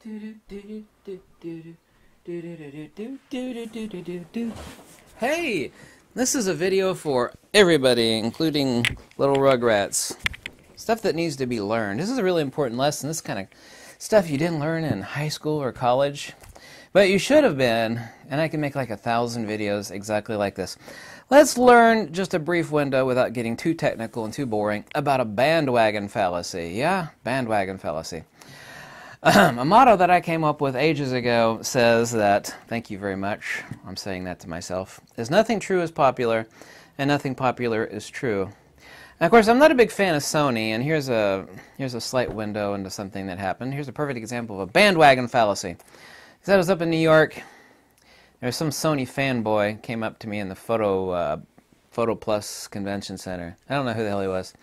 Hey, this is a video for everybody, including little rugrats. Stuff that needs to be learned. This is a really important lesson. This kind of stuff you didn't learn in high school or college, but you should have been, and I can make like 1,000 videos exactly like this. Let's learn just a brief window without getting too technical and too boring about a bandwagon fallacy. Yeah, bandwagon fallacy. A motto that I came up with ages ago says that, thank you very much, I'm saying that to myself, is nothing true is popular, and nothing popular is true. And of course, I'm not a big fan of Sony, and here's a slight window into something that happened. Here's a perfect example of a bandwagon fallacy. Because I was up in New York, there was some Sony fanboy came up to me in the Photo Plus Convention Center. I don't know who the hell he was.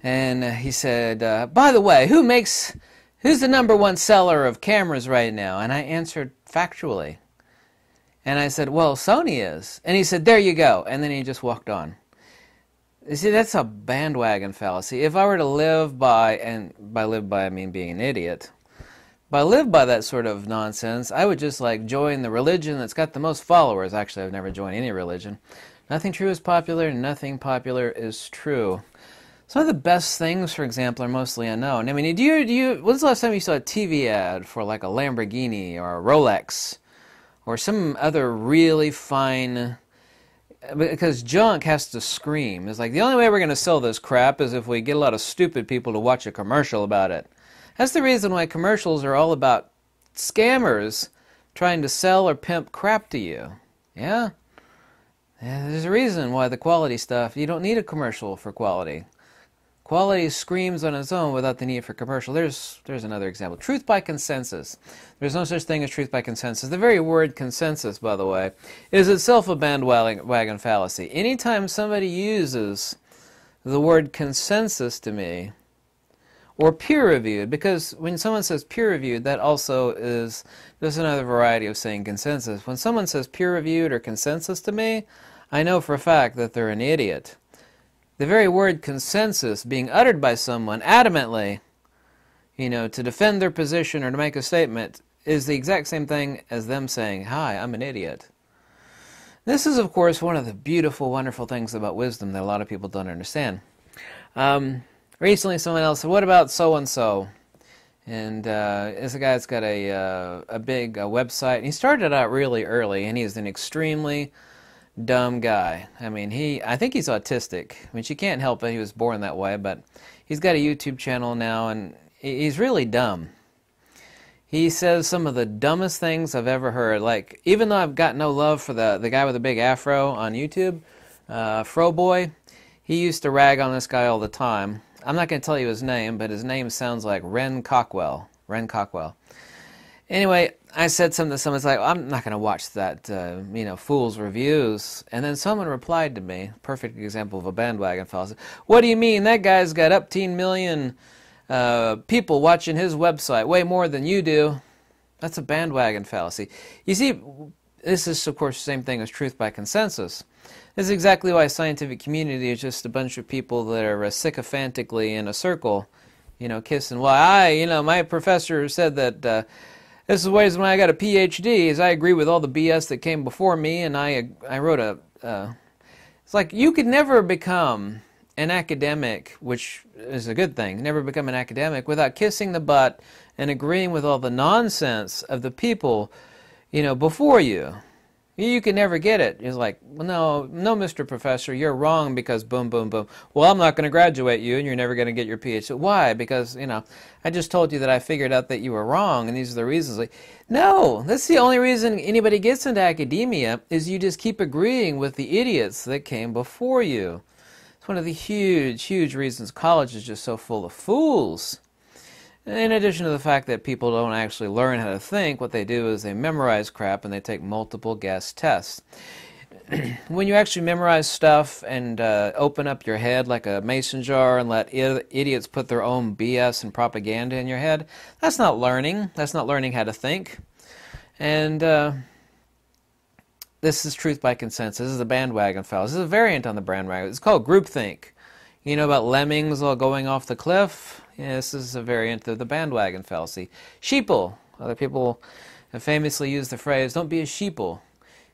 And he said, by the way, who's the #1 seller of cameras right now? And I answered factually. And I said, well, Sony is. And he said, there you go. And then he just walked on. You see, that's a bandwagon fallacy. If I were to live by, and by live by I mean being an idiot, if I live by that sort of nonsense, I would just like join the religion that's got the most followers. Actually, I've never joined any religion. Nothing true is popular, nothing popular is true. Some of the best things, for example, are mostly unknown. I mean, when's the last time you saw a TV ad for like a Lamborghini or a Rolex or some other really fine, because junk has to scream. It's like the only way we're going to sell this crap is if we get a lot of stupid people to watch a commercial about it. That's the reason why commercials are all about scammers trying to sell or pimp crap to you. Yeah? Yeah, there's a reason why the quality stuff, you don't need a commercial for quality. Quality screams on its own without the need for commercial. There's another example. Truth by consensus. There's no such thing as truth by consensus. The very word consensus, by the way, is itself a bandwagon fallacy. Anytime somebody uses the word consensus to me, or peer-reviewed, because when someone says peer-reviewed, that also is just another variety of saying consensus. When someone says peer-reviewed or consensus to me, I know for a fact that they're an idiot. The very word consensus being uttered by someone adamantly, to defend their position or to make a statement, is the exact same thing as them saying, hi, I'm an idiot. This is, of course, one of the beautiful, wonderful things about wisdom that a lot of people don't understand. Recently, someone else said, what about so-and-so? And it's a guy that's got a big website. And he started out really early, and he's an extremely dumb guy. I mean, I think he's autistic. I mean, she can't help it. He was born that way, but he's got a YouTube channel now, and he's really dumb. He says some of the dumbest things I've ever heard. Like, even though I've got no love for the guy with the big afro on YouTube, Fro Boy, he used to rag on this guy all the time. I'm not going to tell you his name, but his name sounds like Ren Cockwell. Ren Cockwell. Anyway, I said something to someone, it's like, I'm not going to watch that, fool's reviews. And then someone replied to me, perfect example of a bandwagon fallacy. What do you mean? That guy's got 18 million people watching his website, way more than you do. That's a bandwagon fallacy. You see, this is, of course, the same thing as truth by consensus. This is exactly why scientific community is just a bunch of people that are sycophantically in a circle, kissing. Well, my professor said that this is the ways when I got a PhD, is I agree with all the BS that came before me, and I wrote it's like you could never become an academic, which is a good thing, never become an academic without kissing the butt and agreeing with all the nonsense of the people, before you. You can never get it. It's like, well, no, Mr. Professor, you're wrong because boom, boom, boom. Well, I'm not going to graduate you, and you're never going to get your PhD. Why? Because, I just told you that I figured out that you were wrong, and these are the reasons. Like, no, that's the only reason anybody gets into academia is you just keep agreeing with the idiots that came before you. It's one of the huge, huge reasons college is just so full of fools. In addition to the fact that people don't actually learn how to think, what they do is they memorize crap and they take multiple guess tests. When you actually memorize stuff and open up your head like a mason jar and let idiots put their own BS and propaganda in your head, that's not learning. That's not learning how to think. And this is truth by consensus. This is a bandwagon fallacy. This is a variant on the bandwagon. It's called groupthink. You know about lemmings all going off the cliff? Yeah, this is a variant of the bandwagon fallacy. Sheeple. Other people have famously used the phrase, don't be a sheeple.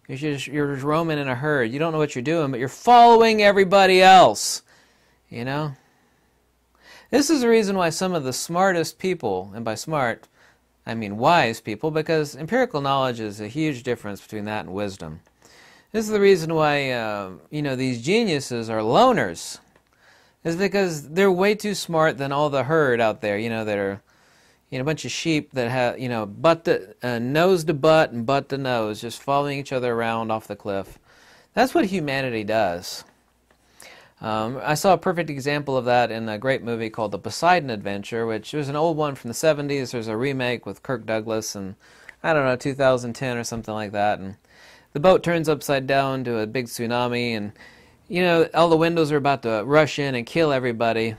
You're just roaming in a herd. You don't know what you're doing, but you're following everybody else. You know? This is the reason why some of the smartest people, and by smart, I mean wise people, because empirical knowledge is a huge difference between that and wisdom. This is the reason why, these geniuses are loners. Is because they're way too smart than all the herd out there, that are, a bunch of sheep that have, nose to butt and butt to nose, just following each other around off the cliff. That's what humanity does. I saw a perfect example of that in a great movie called The Poseidon Adventure, which was an old one from the 70s. There's a remake with Kirk Douglas in, 2010 or something like that. And the boat turns upside down to a big tsunami, and, all the windows are about to rush in and kill everybody.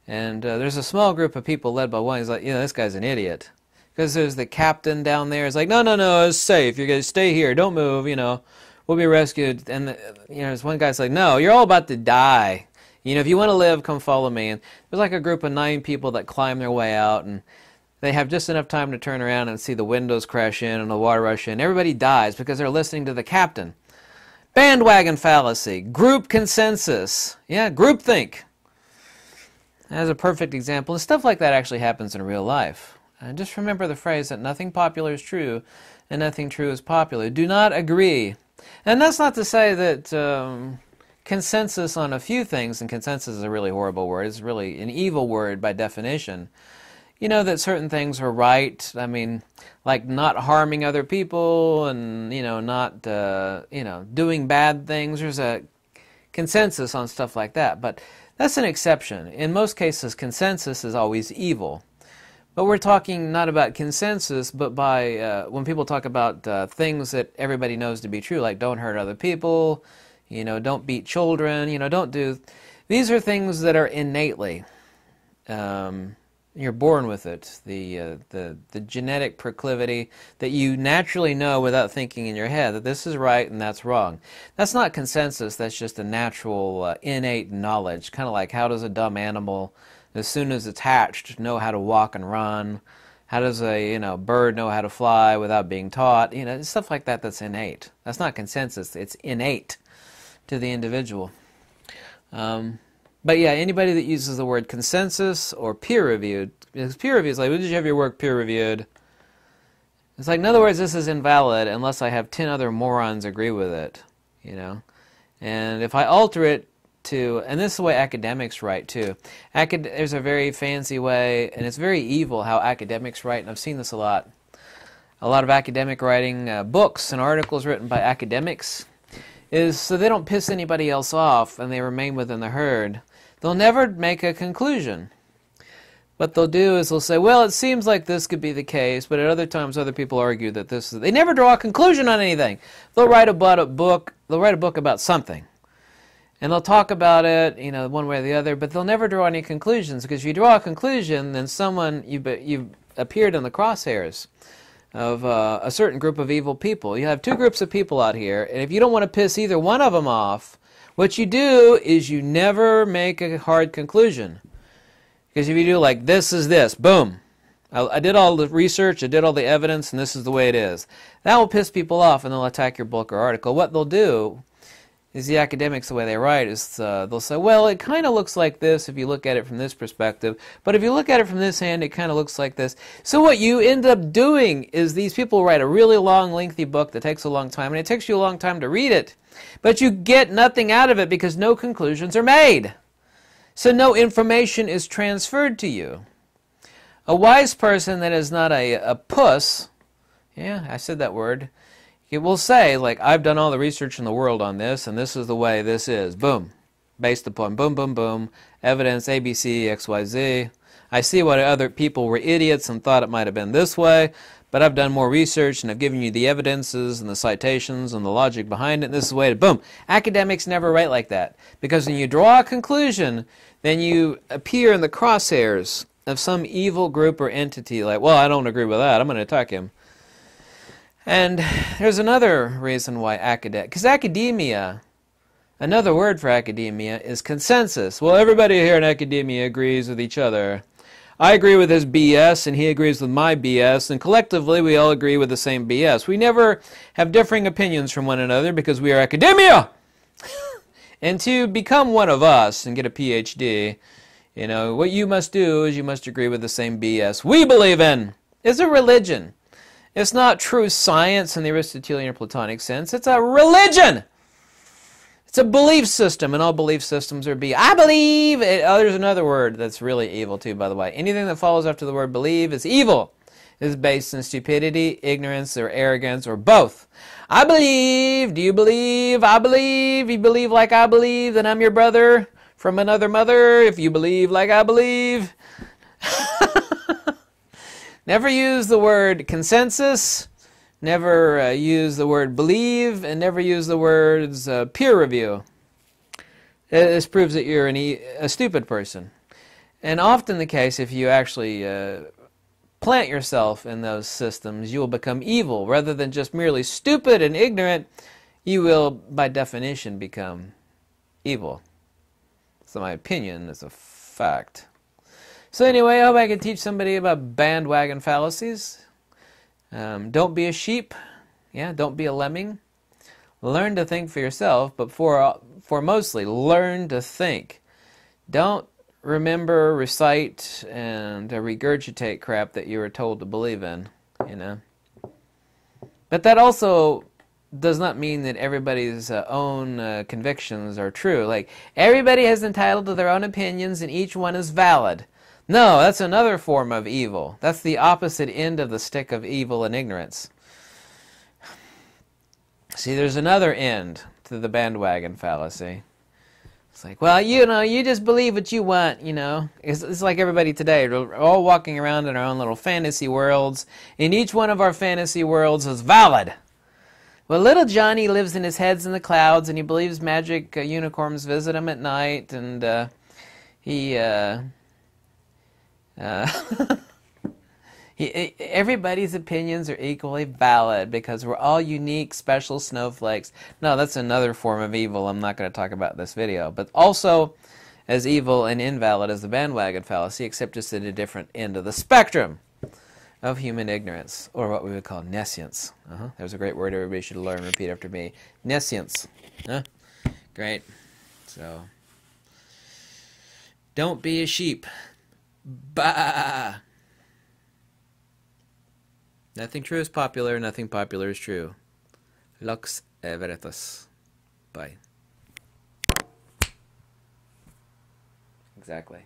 And there's a small group of people led by one. He's like, this guy's an idiot. Because there's the captain down there. He's like, no, it's safe. You're going to stay here. Don't move, We'll be rescued. And, there's one guy's like, no, you're all about to die. If you want to live, come follow me. And there's like a group of 9 people that climb their way out. And they have just enough time to turn around and see the windows crash in and the water rush in. Everybody dies because they're listening to the captain. Bandwagon fallacy. Group consensus. Yeah, groupthink. That's a perfect example. And stuff like that actually happens in real life. And just remember the phrase that nothing popular is true and nothing true is popular. Do not agree. And that's not to say that consensus on a few things, and consensus is a really horrible word, it's really an evil word by definition. That certain things are right. I mean, like not harming other people and, not, doing bad things. There's a consensus on stuff like that. But that's an exception. In most cases, consensus is always evil. But we're talking not about consensus, but by when people talk about things that everybody knows to be true, like don't hurt other people, don't beat children, don't do... These are things that are innately... you're born with it, the genetic proclivity that you naturally know without thinking in your head that this is right and that's wrong. That's not consensus, that's just a natural, innate knowledge, kind of like how does a dumb animal, as soon as it's hatched, know how to walk and run? How does a bird know how to fly without being taught? Stuff like that that's innate. That's not consensus, it's innate to the individual. But yeah, anybody that uses the word consensus or peer-reviewed, because peer-reviewed is like, well, did you have your work peer-reviewed? It's like, in other words, this is invalid unless I have 10 other morons agree with it, And if I alter it to, and this is the way academics write too. There's a very fancy way, and it's very evil how academics write, and I've seen this a lot. A lot of academic writing, books and articles written by academics, is so they don't piss anybody else off and they remain within the herd. They'll never make a conclusion. What they'll do is they'll say, well, it seems like this could be the case, but at other times other people argue that this is... They never draw a conclusion on anything. They'll write about a book, about something. And they'll talk about it, one way or the other, but they'll never draw any conclusions, because if you draw a conclusion, then you've appeared in the crosshairs of a certain group of evil people. You have 2 groups of people out here, and if you don't want to piss either one of them off, what you do is you never make a hard conclusion. Because if you do like, this is this, boom. I did all the research, I did all the evidence, and this is the way it is. That will piss people off, and they'll attack your book or article. What they'll do is the academics, the way they write, is they'll say, well, it kind of looks like this if you look at it from this perspective, but if you look at it from this hand, it kind of looks like this. So what you end up doing is these people write a really long, lengthy book that takes a long time, and it takes you a long time to read it, but you get nothing out of it because no conclusions are made. So no information is transferred to you. A wise person that is not a puss, yeah, I said that word, it will say, like, I've done all the research in the world on this, and this is the way this is. Boom. Based upon boom, boom, boom. Evidence, ABC, XYZ. I see what other people were idiots and thought it might have been this way, but I've done more research, and I've given you the evidences and the citations and the logic behind it, and this is the way to, boom. Academics never write like that, because when you draw a conclusion, then you appear in the crosshairs of some evil group or entity, like, well, I don't agree with that, I'm going to attack him. And there's another reason why because academia, another word for academia is consensus. Well, everybody here in academia agrees with each other. I agree with his BS and he agrees with my BS, and collectively we all agree with the same BS. We never have differing opinions from one another because we are academia! And to become one of us and get a PhD, you know, what you must do is you must agree with the same BS we believe in. It's a religion. It's not true science in the Aristotelian or Platonic sense. It's a religion! It's a belief system, and all belief systems are I believe. Oh, there's another word that's really evil too, by the way. Anything that follows after the word believe is evil. It is based in stupidity, ignorance, or arrogance, or both. I believe. Do you believe? I believe. You believe like I believe, then I'm your brother from another mother. If you believe like I believe. Never use the word consensus. Never use the word believe, and never use the words peer review. This proves that you're a stupid person. And often the case, if you actually plant yourself in those systems, you will become evil. Rather than just merely stupid and ignorant, you will, by definition, become evil. So my opinion is a fact. So anyway, I hope I can teach somebody about bandwagon fallacies. Don't be a sheep. Yeah, don't be a lemming. Learn to think for yourself, but for mostly, learn to think. Don't remember, recite, and regurgitate crap that you were told to believe in, you know. But that also does not mean that everybody's own convictions are true. Like, everybody is entitled to their own opinions, and each one is valid. No, that's another form of evil. That's the opposite end of the stick of evil and ignorance. See, there's another end to the bandwagon fallacy. It's like, well, you know, you just believe what you want, you know. It's like everybody today. We're all walking around in our own little fantasy worlds, and each one of our fantasy worlds is valid. Well, little Johnny lives in his head's in the clouds, and he believes magic unicorns visit him at night, and everybody's opinions are equally valid because we're all unique, special snowflakes. No, that's another form of evil I'm not going to talk about in this video. But also as evil and invalid as the bandwagon fallacy, except just at a different end of the spectrum of human ignorance, or what we would call nescience. There's a great word everybody should learn. Repeat after me. Nescience. Great. So, don't be a sheep. Bah! Nothing true is popular, nothing popular is true. Lux veritas. Bye. Exactly.